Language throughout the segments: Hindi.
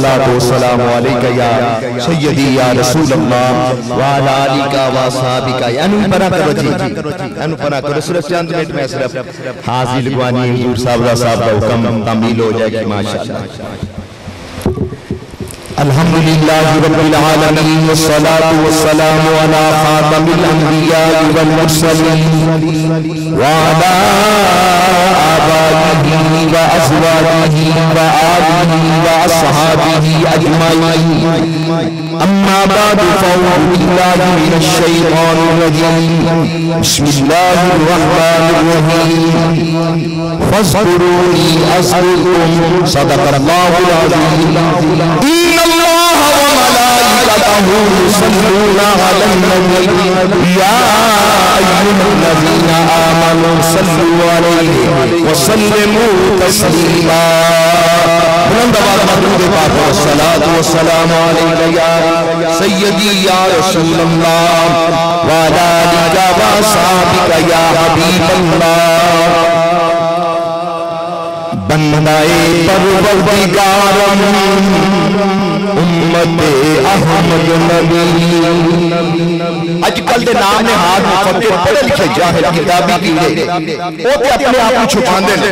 अस्सलातु वस्सलामु अलैका या सय्यदी या रसूल अल्लाह व अला आलिका व असहाबिका। यानी परा करो जी, यानी परा करो। सिर्फ चंद मिनट में सिर्फ हाजिर लगवानी हुजूर साहब का हुक्म तामील हो जाएगी माशाअल्लाह। अल्हम्दुलिल्लाहि रब्बिल आलमीन वस्सलातु वस्सलामु अला खातमिल अंबिया वल मुरसलीन व अला आबाइहि व अज़वाजिहि व आलिहि व अस्हाबिहि अजमाइन। अम्मा बादु फ़अऊज़ु बिल्लाहि मिनश शैतानिर रजीम। बिस्मिल्लाहिर रहमानिर रहीम। फ़ज़्कुरूनी अज़्कुरुकुम। सदक़ल्लाहुल अज़ीम। युसल्लूना अलन नबी या अय्युहल्लज़ीना आमनू सल्लू अलैहि व सल्लिमू तस्लीमा। बुलंद आवाज़ में दुरूद पाक व सलातु व सलामु अलैका या सय्यदी या रसूल अल्लाह व अला आलिका व असहाबिका या हबीब अल्लाह। बंदाए परवरदिगारम उम्मते अहमद नबी। अजकल दे नाम ने हाथ मुफक्किर पढ़े लिखे जाहिल किताबी कीड़े वो ते अपने आप को छुपांदे ने,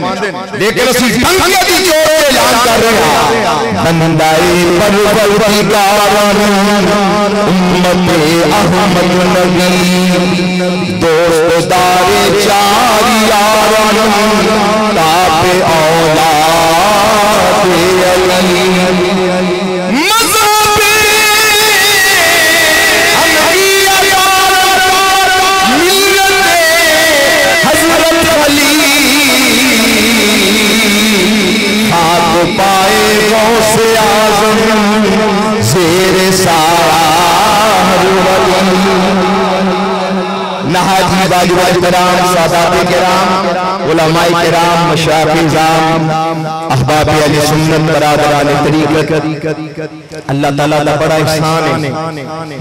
लेकिन असि संख्या दी जोर से ऐलान कर रहे हैं बंदाए परवरदिगारम उम्मते अहमद नबी। दोस्तदारे चार यारन ताबे औलाद अली। पाए गौसे आज़म ज़ेरे नहाजी वालिद किराम सादात किराम उलमाए किराम मशाइख़-ए-ज़ाम अहबाब अहले सुन्नत बरादरान तरीक़त। अल्लाह ताला का बड़ा एहसान है,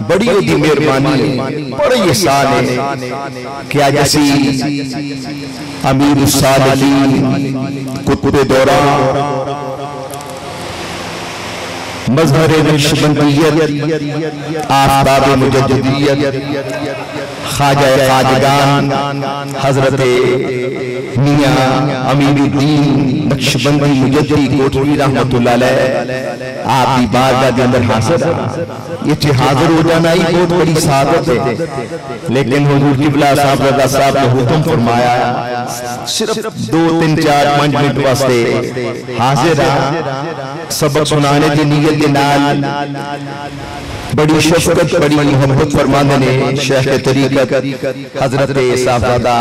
बड़ी उसकी मेहरबानी है, बड़ा एहसान है कि आज असी अमीरुस सालिहीन कुतुबे दौरा मज़हर नक्शबंदियत आफ़ताब मुजद्दिदियत ख्वाजा खाजगान हज़रत मियां अमीनुद्दीन नक्शबंदी मुजद्दी कोटली रहमतुल्लाह अलैह आपकी बारगाह के अंदर हाजिर। ये हाजिर हो जाना ही बहुत बड़ी सादत है, लेकिन हुजूर किबला साहब रज़ा साहब ने हुक्म फरमाया सिर्फ 2-3-4-5 मिनट वास्ते हाजिर सबक सुनाने की नीयत के नाल बड़ी शफ़क़त बड़ी मोहब्बत फरमाने ने शेख तरीक़त हज़रत साहबजादा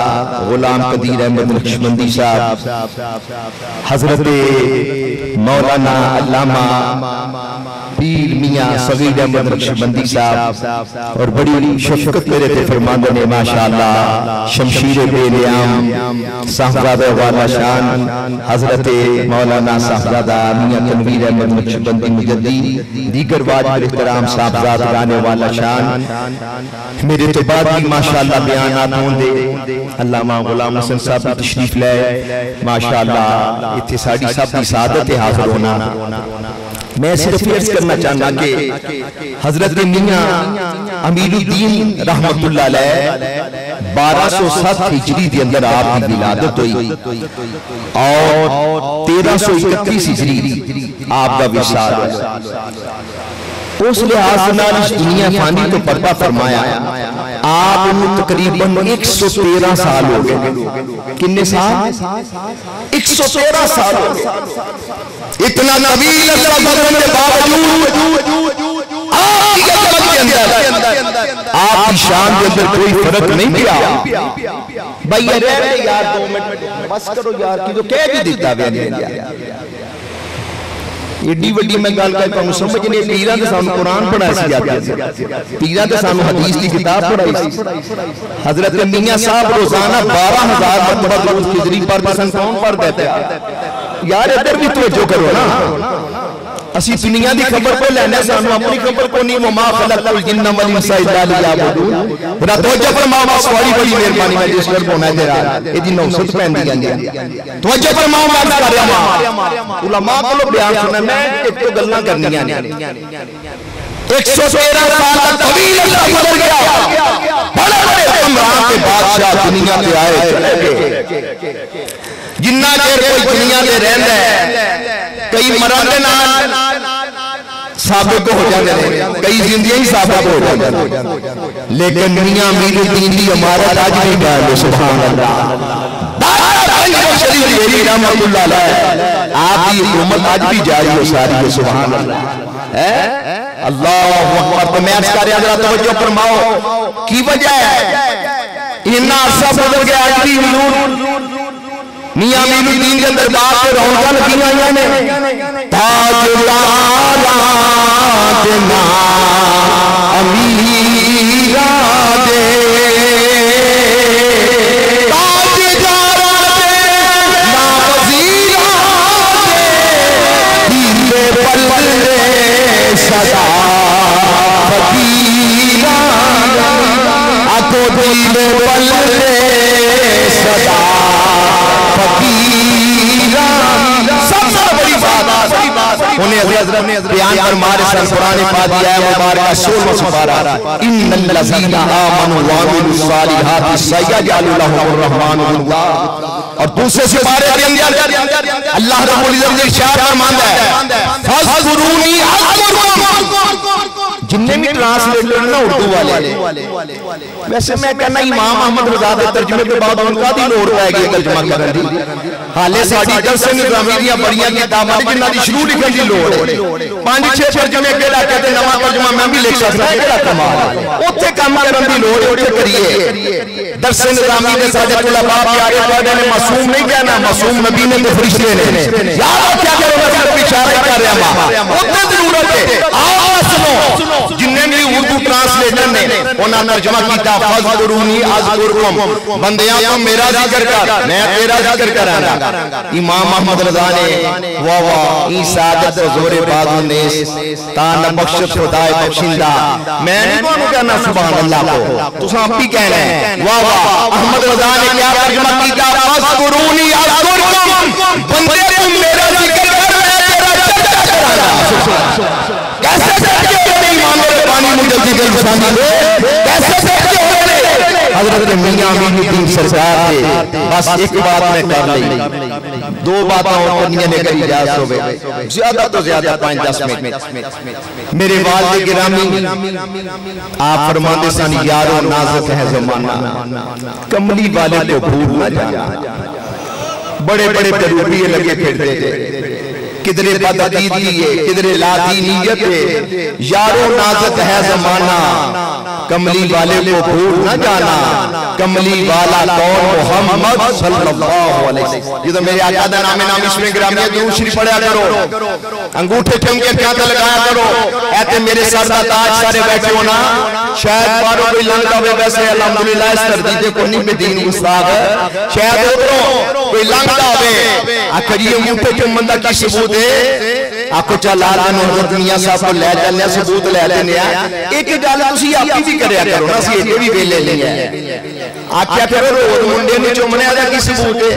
गुलाम कदीर अहमद नक्शबंदी साहब, हज़रत मौलाना अल्लामा पीर मियां सगीर अहमद नक्शबंदी साहब और बड़ी शफ़क़त मेरे पे फरमाने ने माशाअल्लाह शमशीर बेलियाम साहबजादा वाला शान हज़रत मौलाना साहबजादा मियां तनवीर अहमद नक्शबंदी मुजद्दी दीगर वाजिब एहतराम साहब गाने वाला शान मेरे तो बाद भी माशाअल्लाह बयानात होंदे। अल्लामा गुलाम हसन साहब की तशरीफ ले माशाअल्लाह इत्थे साडी सब दी सादत है हाजिर होना। मैं सिर्फ अर्ज करना चाहना कि हजरत मियां अमीनुद्दीन रहमतुल्लाह अलैह 1207 हिजरी के अंदर आपकी विलादत हुई और 1331 हिजरी आपका विसाल हुआ। उस लिहाज से इस दुनिया फानी तो पर्दा फरमाया आप तकरीबन 113 साल हो गए। कितने साल? 113 साल हो गए। इतना तवील अरसा गुज़रने के बावजूद आपकी शान के अंदर कोई फर्क नहीं किया। भाई यार 2 मिनट बस करो यार की तो कह भी देता है एडी वड्डी मैं गल कर तुहानू समझ नहीं। पीरां ते सानू कुरान पढ़ाया सी जाता, पीरां ते सानू हदीस की किताब पढ़ाई सी। हजरत मियां साहब रोजाना 12,000 मरतबा दुरूद हिजरी पढ़ते सन। कौन पढ़ देता है यार? इधर भी तवज्जो करो ना। असी दुनिया की खबर को लेने सानू अपनी खबर को नहीं वमा खलक़तुल जिन्ना वल इंसा इल्ला लियअबुदून मेरा तवज्जो फरमाओ बस बड़ी बड़ी मेहरबानी मैं जिस पर बोना जरा एदी नौसत पैंदी जांदी तवज्जो फरमाओ मैं कर रहा हां उलमा को बयान सुनना मैं एक तो गल्लां करनियां ने 113 साल तक तवील अरसा गुजर गया बड़े बड़े हुक्मरान के बादशाह दुनिया पे आए चले गए जिन्ना देर कोई दुनिया में रहंदा है कई मरण दे नाल साबित हो जाते हैं कई जिंदगियां ही साबित हो जाती हैं लेकिन मियां मीरुद्दीन दी इमारत आज भी कायम है सुभान अल्लाह रहमतुल्लाह अलैह आपकी हुकूमत आज भी जारी है सारी है सुभान अल्लाह है अल्लाहु अकबर तो मैं अर्ज कर रहा जरा तवज्जो फरमाओ की वजह है इन्ना अरसा गुजर गया आज भी हुजूर मियां मीरुद्दीन के दरबार पे रौनक लगी हुई ने ताजदारा दे ना अमीरा दे ताजदारा दे ना वजीरा दे दीवे पल्ले सदा फकीरा आको दीवे पल्ले सदा सबसे बड़ी बात उन्हें हज़रत ने बयान फरमाया कुरान पाक की आयत मुबारक 16वां सुपारा इन्नल लज़ीना आमनु व अमिलुस सालिहाति सयजअलु लहुमुर रहमानु वुद्दा और दूसरे सुपारे के अंदर अल्लाह रब्बुल इज्जत ने इरशाद फरमाया है फज़कुरूनी अज़कुरुकुम जिन्ने भी ट्रांसलेटर ना उर्दू वाले वैसे मैं कहना इमाम अहमद रजा के तर्जुमे के बाद उनका दी लोड़ पैगी तर्जुमा करने दी हाले साडी दरस निज़ामी दी बड़ियां किताबां जिन्हां दी शुरू लिखण दी लोड़ है 5-6 तर्जुमे केड़ा कहते नवा तर्जुमा मैं भी लिख सकदा केड़ा कमाल ओथे काम करन दी लोड़ ओथे करिए दरस निज़ामी दे साडे तुलबा प्यारे पढ़ने ने मासूम नहीं कहना मासूम नबी ने ते फरिश्ते ने याद क्या करो मैं सिर्फ इशारा कर रहा हूं ओथे जरूरत है आओ सुनो जिन्ने भी उर्दू ट्रांसलेटर ने उन्होंने तर्जुमा किया फज़कुरूनी अज़कुरुकुम बंदियां तुम मेरा जिक्र कर मैं तेरा जिक्र करांगा इमाम अहमद रज़ा ने वाह वाह ई सादत जोरे बादो ने तान बख्श खुदाए बख्शिंदा मैं नहीं कोनु कहना सुभान अल्लाह को तुसा आप ही कहना है वाह वाह अहमद रज़ा ने क्या तर्जुमा किया फज़कुरूनी अज़कुरुकुम बंदे तुम मेरा जिक्र कर मैं तेरा चर्चा करांगा कैसे हज़रत मियां मीरुद्दीन सरकार ने बस एक बात में कर ली दो बातें और करनी ने करी इजाजत हो गई ज्यादा तो ज्यादा 5-10 मिनट मेरे वालिद गिरामी आप फरमाते सन यारो नाज़ुक है ज़माना कमली वाले को भूल ना जाना बड़े बड़े तरूबिये लगे फिरते थे किधरे बदअकीदी है किधरे लादीनियत है यारो नाज़ुक है ज़माना कमली वाले को भूल न जाना कमली वाला कौन मोहम्मद सल्लल्लाहु अलैहि वसल्लम ये तो मेरे आका दा नाम इसमें ग्रामीण दुरूद शरीफ पढ़ा करो अंगूठे चमके क्या लगाया करो ऐते मेरे सर दा ताज सारे बैठे हो ना शायद बारो कोई लंघदा होवे वैसे अल्हम्दुलिल्लाह इस धरती ते कोई नहीं बेदीन उस्ताद शायद उधरों कोई लंघदा होवे आखिर ये अंगूठे चुम्मन दा की सबूत आपको चला हज़रत मियां साहब को ले चलने सबूत ले लेने एक गल तुसी आप भी करया करो ना सी ये भी वेले नहीं है आख्या करो रोज मुंडे ने चुमने दा की सबूत है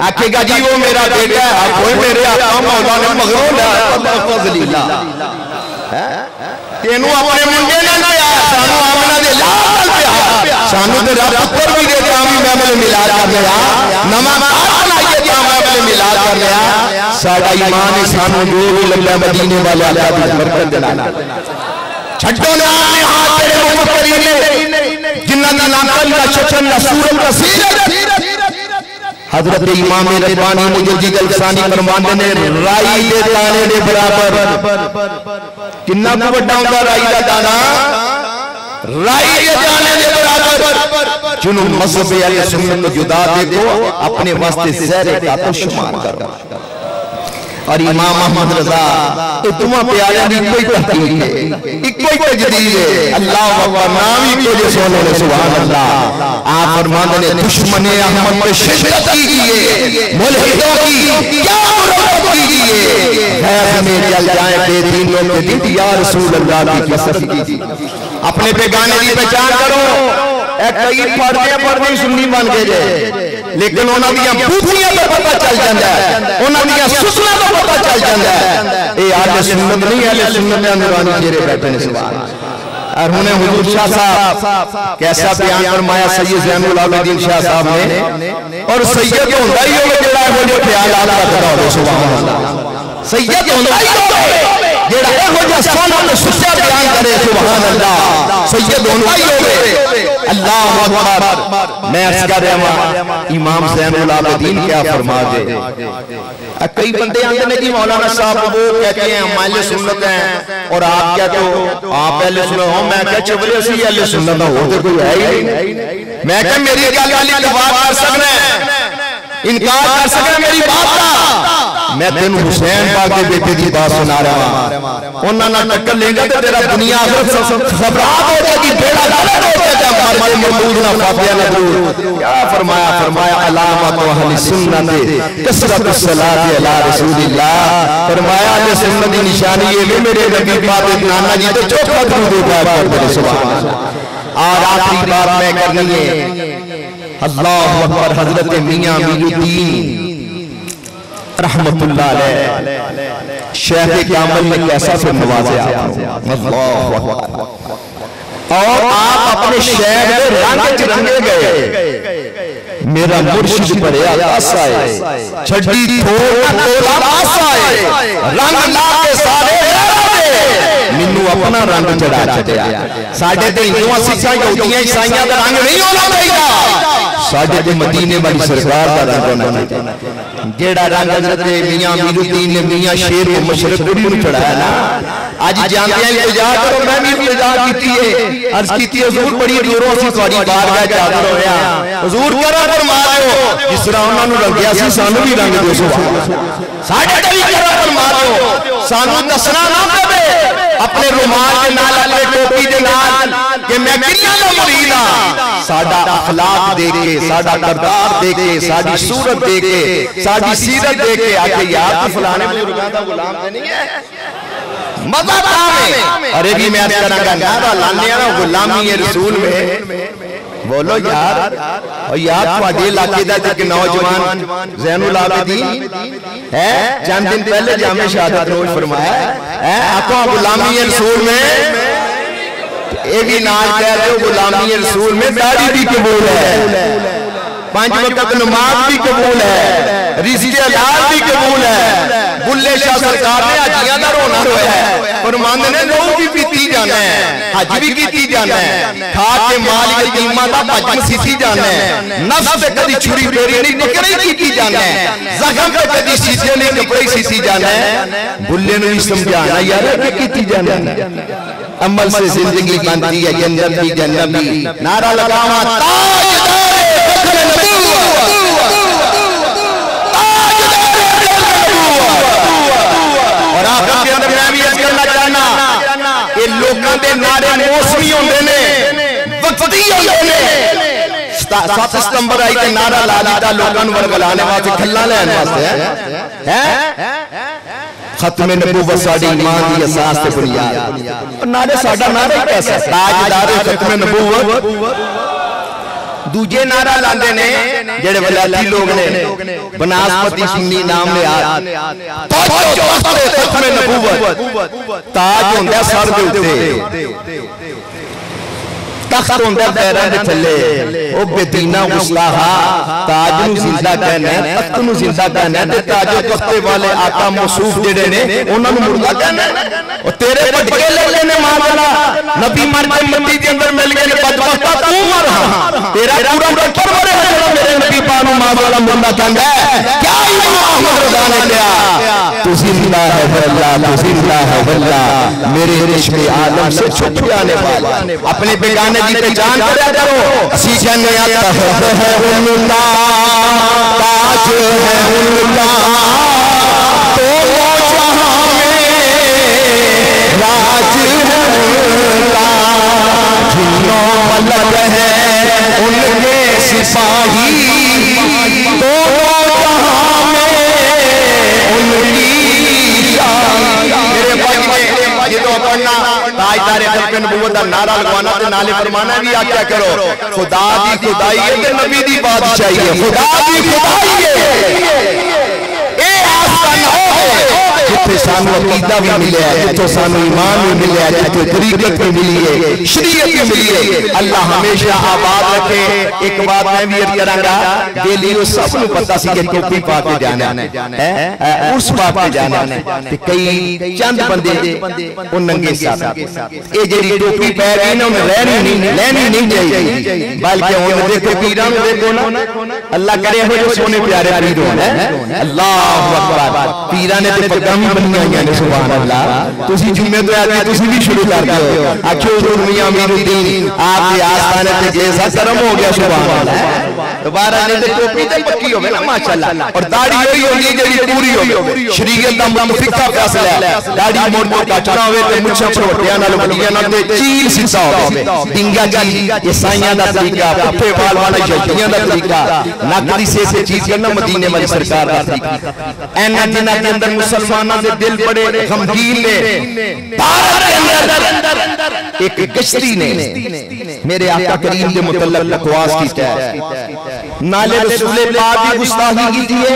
आखेगा जी वो मेरा बेटा है कोई मेरे आका मौला ने मगरों ला फज़लिल्लाह है तेनू अपने मुंडे ने लाया सानू आमना दे लाल प्यार सानू ते रब पुत्र भी दे ता भी महफिल मिलाद कर लिया नवा कार बनाइए ता महफिल मिलाद कर लिया साडा ईमान है सानू जो भी लल्ला मदीने वाले अल्लाह दी बरकत देना छड्डो ना हाथ तेरे मुकद्दरीन ने जिन्ना दा नाम का शक्न दा सूरत दा सीरत हजरत इमाम रब्बानी मुजद्दिद अल-सानी फरमाते ने राई दे दाने दे बराबर कितना को बड़ा होगा राई दा दाना राई दे दाने दे बराबर चुनो मज़हब अहले सुन्नत को जुदा देखो अपने वास्ते ज़हरे का तो शुमार करो और इमाम अहमद रजा ये दोवां प्यारियां दी कोई तहकीक है, इको ही तजदीद है। अल्लाह अकबर नाम ही को जो सुनो ने सुभान अल्लाह। आप फरमाते ने दुश्मन अहमद पे शिद्दत कीजिए, मुल्हिदों की क्या मुराद कीजिए, गैब में जल जाए बेदीन लोग के या रसूल अल्लाह की कसम कीजिए। अपने बेगाने की पहचान करो। कई पढ़ते सुन्नी बन गए लेकिन उन्होंने बूथियां तो पता चल जाता है, उन्होंने सुसना तो पता चल जाता है। ये अहले सुन्नत नहीं, अहले सुन्नत में नूरानी चेहरे बैठे ने सुभान। और उन्हें हुजूर शाह साहब कैसा बयान फरमाया सैयद ज़ैनुल आबिदीन शाह साहब ने। और सैयद होंदा ही होवे जेड़ा इहो जिहे ख्यालात रखदा होवे सुभान अल्लाह। सैयद होंदा ही होवे जेड़ा इहो जिहा सोना ते सच्चा बयान करे सुभान अल्लाह। सैयद होंदा ही होवे। अल्लाह अकबर। मैं अर्ज़ कर रहा हूं इमाम ज़ैनुल आबिदीन क्या फरमा दे। कई बंदे आते हैं कि मौलाना साहब वो कहते हैं हम अहले सुन्नत हैं और आप क्या तो आप अहले सुन्नत हो। मैं क्या चबले असी अहले सुन्नत हो तो कोई है ही नहीं। मैं क्या मेरी गल वाली इतफाक कर सकना है, इनकार कर सकना मेरी बात का। मैं तेन हुसैन पाक के बेटे की बात सुना रहा हूं। उन्होंने टक्कर लेगा तो तेरा दुनिया घबराहट हो जाएगी, बेड़ा गर्क हो जाएगा। मरमर मौजूद ना फातिया ना दूर। क्या फरमाया? फरमाया अलामत अहले सुन्नत कसरत सलात अला रसूलिल्लाह। फरमाया अहले सुन्नत की निशानी ये भी मेरे नबी पाक नाना जी तो चौथा दुरूद पढ़ते सुभान अल्लाह। और आखिरी बात मैं करनी है। अल्लाह अकबर। हजरत मियां मीरुद्दीन रहमतुल्लाह अलैह शेख कामिल ने कैसा फिर नवाजा अल्लाह अकबर। और आप अपने शहर में रंग रंगे गए। मेरा मुर्शिद पड़े आसा है छड़ी थोड़ा तोला आसा है रंग ला के सारे मैनू अपना रंग चढ़ा चढ़िया। साडे ते हिंदुआं सिखां यहूदियां ईसाइयां दा रंग नहीं होना चाहिए, साडे ते मदीने वाली सरकार दा रंग होना चाहिए। जेड़ा रंग हजरत मियां मीरुद्दीन ने मियां शेर को मशरक गुड़ी नूं चढ़ाया ना, आज जानते हैं इल्तिजा करो। मैं भी इल्तिजा कीती है, अर्ज कीती हुजूर बड़ी दूरों असीं तुहाडी बारगाह च हाज़र होए हां। हुजूर करा फरमा दिओ जिस तरह उन्हां नूं रंगिया सी सानू भी रंग दिओ सुभान अल्लाह। साडे ते भी करा फरमा दिओ, सानू दसना ना पवे अपने रुमाल के नाल अपने टोपी के नाल कि मैं किन्ना दा मुरीद हां। साडा अखलाक देख के, साडा किरदार देख के, साडी सूरत देख के, साडी सीरत देख के आके यार तू फलाने बुजुर्गां दा गुलाम ते नहीं है। मजा है। अरे भी मैं करांगा नारा लाने ना गुलामी है रसूल में। बोलो यार। और यार ਤੁਹਾਡੇ इलाके ਦਾ एक नौजवान ज़ैनुल आबिदीन है चंद दिन पहले जामे शहादत नोश फरमाया है आपको गुलामी है रसूल में। ये भी नाल कह रहे हो गुलामी है रसूल में। दाढ़ी भी कबूल है, 5 वक्त नमाज भी कबूल है, रिज़्क़ हलाल भी कबूल है। बुल्ले शाह सरकार ने हाजियां दा रोना रोया है, फरमांदे ने लहू भी पीती जाना है, हज भी कीती जाना है, खा के माल यतीमां दा भजन सीती जाना है, नफ्स ते कदी छुरी फेरी नहीं टकराई कीती जाना है, जख्म ते कदी शीशे नहीं कपड़े सीती जाना है। बुल्ले ने भी समझाना यार कि कीती जाना है। अमल से जिंदगी बनती है जन्नत भी जन्नत भी। नारा लगावा और आखिर के अंदर मैं भी अर्ज करना चाहना ये लोगों के नारे मौसमी होंदे ने, वक्ती होंदे ने। 7 सितंबर आई के नारा ला दिता लोगों को वरगलाने वास्ते, खल्ला लैन वास्ते है। खत्म नबूवत साडी ईमान दी असास ते बुनियाद। और नारे साडा नारा ही कैसा ताजदार खत्म नबूवत। दूजे नारा लांदे ने जेड़े वलायती लोग ने बनास्पति सिंधी नाम ले खत्म नबूवत। ताज हुंदा सर दे उत्ते, तख्त हुंदा पैरां दे थल्ले। ओ बेदीना गुस्ताहा ताज नूं जिंदा कहना है, तख्त नूं जिंदा कहना है ते ताजो तख्ते वाले आका मौसूफ जेड़े ने उन्हां नूं मुर्दा कहना है। ओ तेरे भटके ले ने मामला नबी मर के मट्टी दे अंदर मिल गए ने बदबख्ता तू मर हां तेरा पूरा टब्बर मरे है जेड़ा मेरे नबी पाक नूं मामला मुर्दा कहंदा है। क्या इमाम अहमद रज़ा ने कहा तू जिंदा है वल्लाह, तू जिंदा है वल्लाह, मेरे इश्क़ आलम से छुप जाने वाला। अपने बेगाने की पहचान करा करो। असी कहने आता है उनका ताज है उनका तो ताजदार खत्म नबूवत दा नारा लगवाना ते नाले फरमाना भी आख्या करो खुदा दी खुदाई है ते नबी दी बादशाही है। खुदा दी खुदाई है ए आस्ताना हो जिथे सानू अकीदा भी मिले है, जिथे सानू ईमान भी मिले है, जिथे तरीकत भी मिली है, शरीयत भी मिली है। अल्लाह हमेशा आबाद रखे। एक बात मैं भी अर्ज करांगा, बेलियो सब नु पता सी कि टोपी पा के जाना है, उस पा के जाना है ते कई चंद बंदे ओ नंगे साथ ए जेडी टोपी पै गई ना उन्हें लेनी नहीं चाहिए, बल्कि उन्हें देखो पीरां नु देखो ना, अल्लाह करे हो सोने प्यारे पीर हो है। अल्लाहु अकबर। पीरां ने ते पगम बनियां ने सुभान अल्लाह। तुसी जुम्मे तो आके तुसी भी शुरू कर दो आखियो हुजूर मियां अमीरुद्दीन आपके आस्थाने पे जैसा कर्म हो गया सुभान अल्लाह। दोबारा नहीं तो टोपी ते पक्की होवे ना माशाअल्लाह, और दाढ़ी वही होगी जेडी पूरी होवे। शरीयत दा मुतफिका फैसला है, दाढ़ी मोड़ मोड़ काटना होवे ते मुछां छोटियां नाल वड्डियां नाल ते चील सिसा होवे। डिंगा जी ये साईयां दा तरीका, पुठे वाल वाला यजीयां दा तरीका, नक दी से चीज करना मदीने वाली सरकार दा तरीका। ऐना जिन्हां के अंदर मुसलमानां दे दिल बड़े गमगीन ने। भारत के अंदर एक कश्ती ने मेरे आका करीम के मुतल्लक बकवास कीता है, नाले रसूल पाक की गुस्ताखी की है,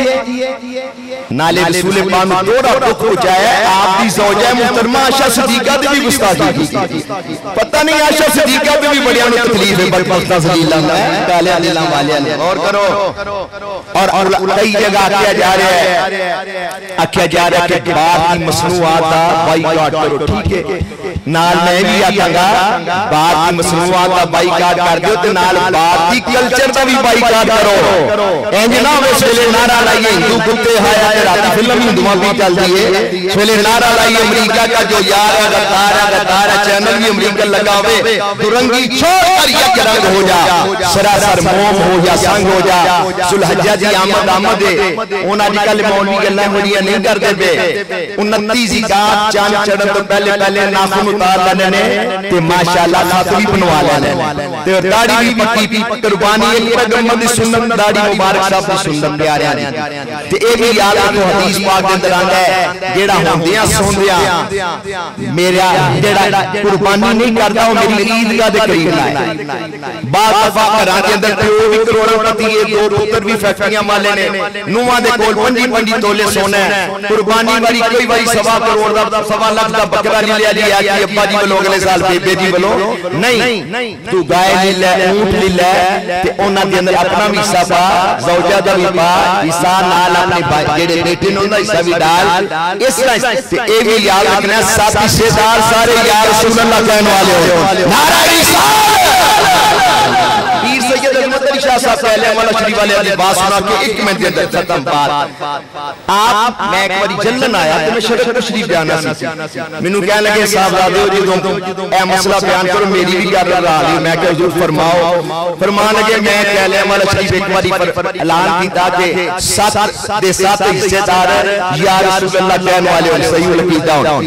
नाले रसूल पाक में थोड़ा दुख पहुंचाया। आप दी ज़ौजा मुहतरमा आयशा सिद्दीका दी भी गुस्ताखी की। पता नहीं आयशा सिद्दीका दी भी बड़ियां तकलीफ है बदबख्ता ज़लीला में काले दिलां वाले ने। और करो और कई जगह आख्या जा रहा है, आख्या जा रहा है कि बात की मसनूआत का बाइकाट करो। ठीक है, नाल मैं भी आखांगा बात की मसनूआत का बाइकाट कर दो ते नाल बात की कल्चर का भी बाइकाट करो। इंज ना होवे सवेले नारा लाइए हिंदू कुत्ते हाया ते रात फिल्म हिंदुआं भी चलदी है, सवेले नारा लाइए अमेरिका का जो यार है गद्दार है चैनल भी अमेरिका लगावे, दुरंगी छोड़ कर एक रंग हो जा, सरासर मोम हो या संग हो जा। सुलहज्जा जी आमद है उन अजकल मौलवी गल्लां बड़ियां नहीं करदे पे। 29 ज़िकात चांद चढ़न तो पहले नाखून उतार लेने ते माशाअल्लाह खात भी बनवा लेने ते दाढ़ी भी पक्की कुर्बानी एक पैगंबर दी सुन्नत दाढ़ी मुबारक साहब दी सुन्नत प्यारियां दी। ते ए भी याद रखो हदीस पाक दे अंदर आंदा है जेड़ा होंदियां सोंदियां मेरा जेड़ा कुर्बानी नहीं करदा वो मेरी ईदगाह दे करीब है। बात दफा घरां दे अंदर कोई भी करोड़पति है, दो पुत्र भी फैक्ट्रियां माले ने, नुआं दे कोल 25 तोले सोना है, कुर्बानी वाली कोई बारी 1.25 करोड़ दा 1.25 लाख दा बकरा ले लिया कि अब्बा जी बोलो अगले साल बेबे जी बोलो नहीं, तू गाय ले ले ऊंट ले ले ते ओना दे अंदर अपना भी हिस्सा पा, ज़ौजा दा भी पा, हिस्सा नाल अपने जेड़े बेटे ने उनदा हिस्सा भी डाल। इस तरह ते ए भी याद रखना सब हिस्सेदार सारे या रसूल अल्लाह कहने वाले हो। नारा रिसालत। पीर सैयद अहमद अली शाह साहब पहले वाला शरीफ वाले वाली बात सुना के 1 मिनट के अंदर खत्म बात। आप मैं एक बार जल्लन आया तो मैं शरफ शरीफ बयाना सी, मैनू कहने लगे साहबजादे जी तुम ए मसला बयान करो, मेरी भी गल रहा है। मैं कहा हुजूर फरमाओ। फरमान लगे मैं कहले वाला शरीफ एक बार ऐलान कीता कि 7 दे 7 हिस्सेदार या रसूल अल्लाह कहने वाले हो सही लकीदा हो।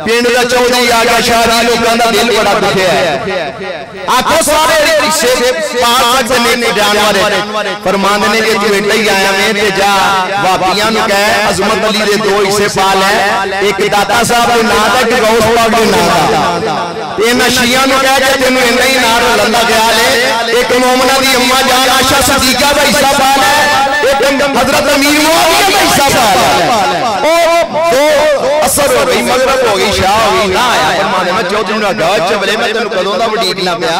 पिंड दा चौधरी आ गया शादी लोकां दा दिल बड़ा दुखिया है, आखो सारे हिस्से पाक ने जानवर फरमान ने कि तू इतना ही आया मैं ते जा वापियां नु कह अजमत अली दे 2 हिस्से पा ले, एक दाता साहब दे नाम दा एक गौस पाक दे नाम दा ते इना शिया नु कह के तेनु इना ही नार लंदा गया ले, एक मोमना दी अम्मा जान आयशा सिद्दीका दा हिस्सा पा ले, एक हजरत अमीर मुआविया दा हिस्सा पा ले। ओ दो असर हो गई मगरब हो गई शाह हो गई ना आया फरमान मैं चौधरी नु कहा चबले मैं तेनु कदों दा वडीकना पिया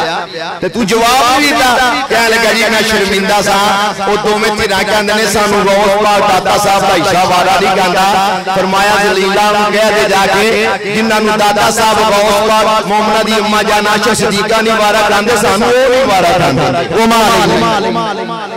ते तू जवाब नहीं दिता। कह लगा जी मैं शर्मिंदा सा, ओ दोवें धिरां कहंदे ने सानू गौस पाक दाता साहब दा हिस्सा वारा नहीं कहंदा। फरमाया जलीला नु कह दे जाके जिन्हां नु दाता साहब गौस पाक मोमना दी अम्मा जान आयशा सिद्दीका नहीं वारा कहंदे सानू ओ नहीं वारा कहंदे। ओ माल